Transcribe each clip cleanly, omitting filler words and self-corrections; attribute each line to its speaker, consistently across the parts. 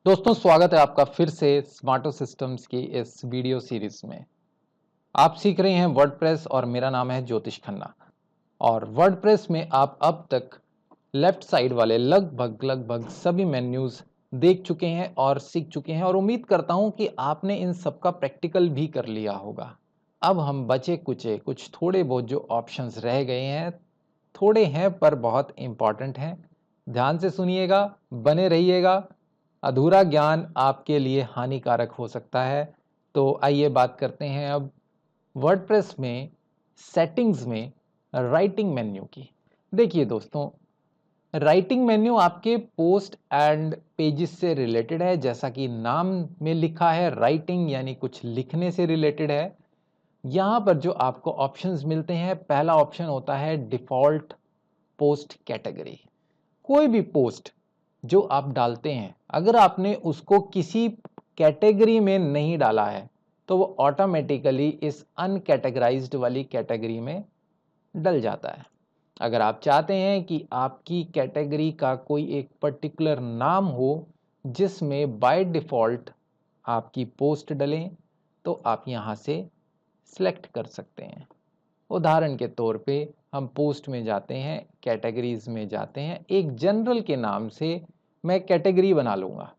Speaker 1: दोस्तों स्वागत है आपका फिर से स्मार्टो सिस्टम्स की इस वीडियो सीरीज में। आप सीख रहे हैं वर्डप्रेस और मेरा नाम है ज्योतिष खन्ना। और वर्डप्रेस में आप अब तक लेफ्ट साइड वाले लगभग सभी मेन्यूज देख चुके हैं और सीख चुके हैं और उम्मीद करता हूं कि आपने इन सब का प्रैक्टिकल भी कर लिया होगा। अब हम बचे कुचे कुछ थोड़े बहुत जो ऑप्शंस रह गए हैं, थोड़े हैं पर बहुत इंपॉर्टेंट हैं। ध्यान से सुनिएगा, बने रहिएगा। अधूरा ज्ञान आपके लिए हानिकारक हो सकता है। तो आइए बात करते हैं अब वर्डप्रेस में सेटिंग्स में राइटिंग मेन्यू की। देखिए दोस्तों, राइटिंग मेन्यू आपके पोस्ट एंड पेजेस से रिलेटेड है। जैसा कि नाम में लिखा है, राइटिंग यानी कुछ लिखने से रिलेटेड है। यहाँ पर जो आपको ऑप्शंस मिलते हैं, पहला ऑप्शन होता है डिफॉल्ट पोस्ट कैटेगरी। कोई भी पोस्ट जो आप डालते हैं, अगर आपने उसको किसी कैटेगरी में नहीं डाला है तो वो ऑटोमेटिकली इस अनकैटेगराइज्ड वाली कैटेगरी में डल जाता है। अगर आप चाहते हैं कि आपकी कैटेगरी का कोई एक पर्टिकुलर नाम हो जिसमें बाय डिफ़ॉल्ट आपकी पोस्ट डलें, तो आप यहाँ से सिलेक्ट कर सकते हैं। उदाहरण के तौर पे हम पोस्ट में जाते हैं, कैटेगरीज में जाते हैं, एक जनरल के नाम से मैं कैटेगरी बना लूँगा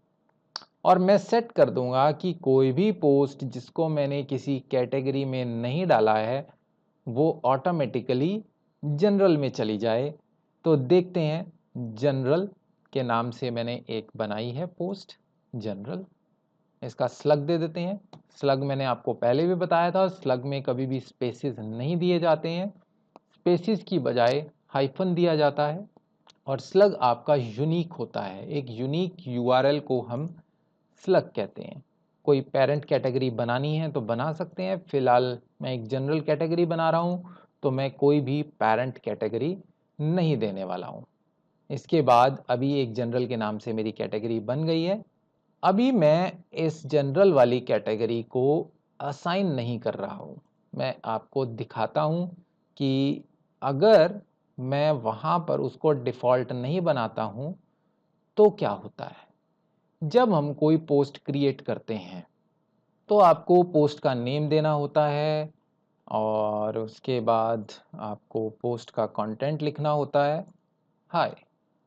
Speaker 1: और मैं सेट कर दूंगा कि कोई भी पोस्ट जिसको मैंने किसी कैटेगरी में नहीं डाला है वो ऑटोमेटिकली जनरल में चली जाए। तो देखते हैं, जनरल के नाम से मैंने एक बनाई है पोस्ट जनरल। इसका स्लग दे देते हैं। स्लग मैंने आपको पहले भी बताया था, स्लग में कभी भी स्पेसेस नहीं दिए जाते हैं, स्पेसेस की बजाय हाइफन दिया जाता है। और स्लग आपका यूनिक होता है, एक यूनिक यूआरएल को हम स्लग कहते हैं। कोई पेरेंट कैटेगरी बनानी है तो बना सकते हैं। फिलहाल मैं एक जनरल कैटेगरी बना रहा हूँ तो मैं कोई भी पेरेंट कैटेगरी नहीं देने वाला हूँ। इसके बाद अभी एक जनरल के नाम से मेरी कैटेगरी बन गई है। अभी मैं इस जनरल वाली कैटेगरी को असाइन नहीं कर रहा हूँ। मैं आपको दिखाता हूँ कि अगर मैं वहाँ पर उसको डिफ़ॉल्ट नहीं बनाता हूँ तो क्या होता है। जब हम कोई पोस्ट क्रिएट करते हैं तो आपको पोस्ट का नेम देना होता है और उसके बाद आपको पोस्ट का कंटेंट लिखना होता है। हाय,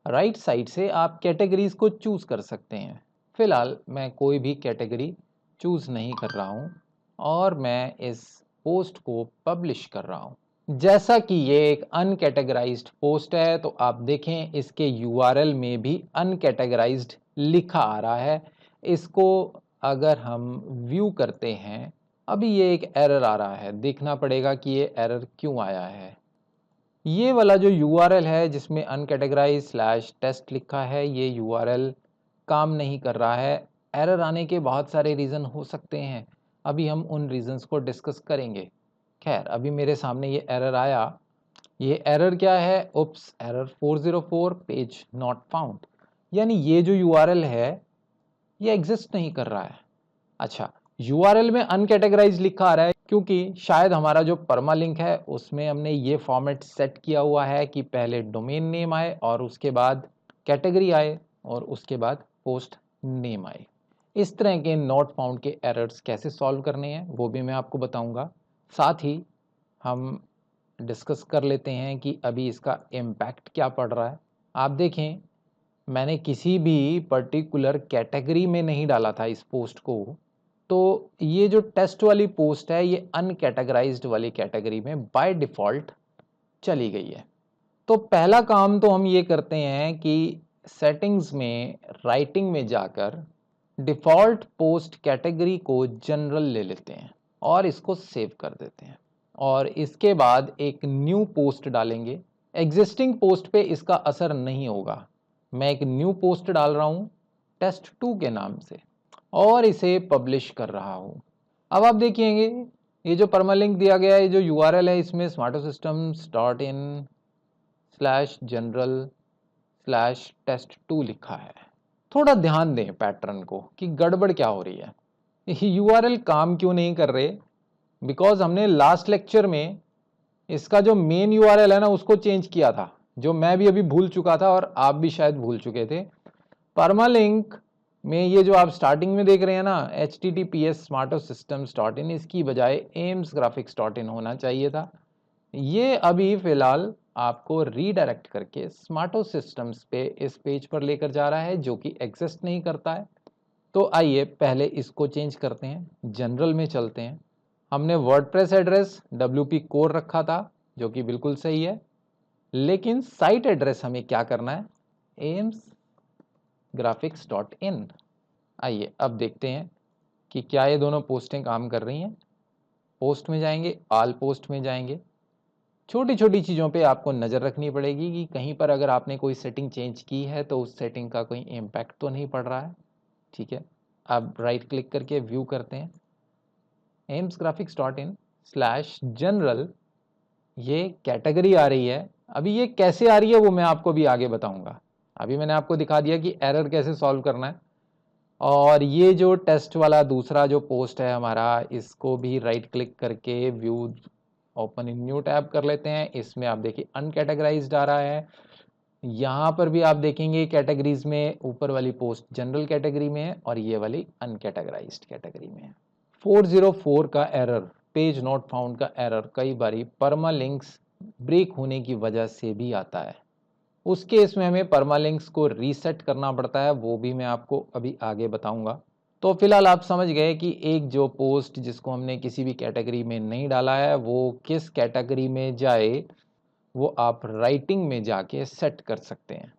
Speaker 1: राइट साइड से आप कैटेगरीज को चूज़ कर सकते हैं। फिलहाल मैं कोई भी कैटेगरी चूज़ नहीं कर रहा हूँ और मैं इस पोस्ट को पब्लिश कर रहा हूँ। जैसा कि ये एक अनकैटेगराइज्ड पोस्ट है तो आप देखें इसके यूआरएल में भी अनकैटेगराइज्ड लिखा आ रहा है। इसको अगर हम व्यू करते हैं, अभी ये एक एरर आ रहा है, देखना पड़ेगा कि ये एरर क्यों आया है। ये वाला जो यूआरएल है जिसमें अनकैटेगराइज्ड स्लैश टेस्ट लिखा है, ये यूआरएल काम नहीं कर रहा है। एरर आने के बहुत सारे रीज़न हो सकते हैं, अभी हम उन रीजंस को डिस्कस करेंगे। खैर, अभी मेरे सामने ये एरर आया। ये एरर क्या है? उप्स, एरर 404 पेज नॉट फाउंड। यानी ये जो यूआरएल है ये एग्जिस्ट नहीं कर रहा है। अच्छा, यूआरएल में अनकैटेगराइज लिखा आ रहा है क्योंकि शायद हमारा जो परमा लिंक है उसमें हमने ये फॉर्मेट सेट किया हुआ है कि पहले डोमेन नेम आए और उसके बाद कैटेगरी आए और उसके बाद पोस्ट नेम आए। इस तरह के नॉट फाउंड के एरर्स कैसे सॉल्व करने हैं वो भी मैं आपको बताऊंगा। साथ ही हम डिस्कस कर लेते हैं कि अभी इसका इम्पैक्ट क्या पड़ रहा है। आप देखें, मैंने किसी भी पर्टिकुलर कैटेगरी में नहीं डाला था इस पोस्ट को, तो ये जो टेस्ट वाली पोस्ट है ये अनकैटेगराइज्ड वाली कैटेगरी में बाय डिफ़ॉल्ट चली गई है। तो पहला काम तो हम ये करते हैं कि सेटिंग्स में राइटिंग में जाकर डिफ़ॉल्ट पोस्ट कैटेगरी को जनरल ले लेते हैं और इसको सेव कर देते हैं और इसके बाद एक न्यू पोस्ट डालेंगे। एग्जिस्टिंग पोस्ट पे इसका असर नहीं होगा। मैं एक न्यू पोस्ट डाल रहा हूँ test2 के नाम से और इसे पब्लिश कर रहा हूँ। अब आप देखिएंगे ये जो परमालिंक दिया गया है, जो यूआरएल है, इसमें smartosystems.in/general/test2 लिखा है। थोड़ा ध्यान दें पैटर्न को कि गड़बड़ क्या हो रही है। यूआरएल काम क्यों नहीं कर रहे? बिकॉज हमने लास्ट लेक्चर में इसका जो मेन यूआरएल है ना उसको चेंज किया था, जो मैं भी अभी भूल चुका था और आप भी शायद भूल चुके थे। परमालिंक में ये जो आप स्टार्टिंग में देख रहे हैं ना https smartosystems.in, इसकी बजाय aimsgraphics.in होना चाहिए था। ये अभी फिलहाल आपको रीडायरेक्ट करके स्मार्टो सिस्टम्स पे इस पेज पर लेकर जा रहा है जो कि एग्जिस्ट नहीं करता है। तो आइए पहले इसको चेंज करते हैं, जनरल में चलते हैं। हमने वर्डप्रेस एड्रेस wp core रखा था जो कि बिल्कुल सही है, लेकिन साइट एड्रेस हमें क्या करना है, aimsgraphics.in। आइए अब देखते हैं कि क्या ये दोनों पोस्टें काम कर रही हैं। पोस्ट में जाएंगे, ऑल पोस्ट में जाएंगे। छोटी छोटी चीज़ों पे आपको नज़र रखनी पड़ेगी कि कहीं पर अगर आपने कोई सेटिंग चेंज की है तो उस सेटिंग का कोई इम्पैक्ट तो नहीं पड़ रहा है। ठीक है, अब राइट क्लिक करके व्यू करते हैं, aimsgraphics.in/general, ये कैटेगरी आ रही है। अभी ये कैसे आ रही है वो मैं आपको भी आगे बताऊंगा। अभी मैंने आपको दिखा दिया कि एरर कैसे सॉल्व करना है। और ये जो टेस्ट वाला दूसरा जो पोस्ट है हमारा, इसको भी राइट क्लिक करके view open in new tab कर लेते हैं। इसमें आप देखिए अनकैटेगराइज्ड आ रहा है। यहाँ पर भी आप देखेंगे कैटेगरीज में ऊपर वाली पोस्ट जनरल कैटेगरी में है और ये वाली अनकैटेगराइज्ड कैटेगरी में है। 404 का एरर, पेज नॉट फाउंड का एरर कई बारी परमालिंक्स ब्रेक होने की वजह से भी आता है। उस केस में हमें परमालिंक्स को रीसेट करना पड़ता है, वो भी मैं आपको अभी आगे बताऊंगा। तो फिलहाल आप समझ गए कि एक जो पोस्ट जिसको हमने किसी भी कैटेगरी में नहीं डाला है वो किस कैटेगरी में जाए, वो आप राइटिंग में जाके सेट कर सकते हैं।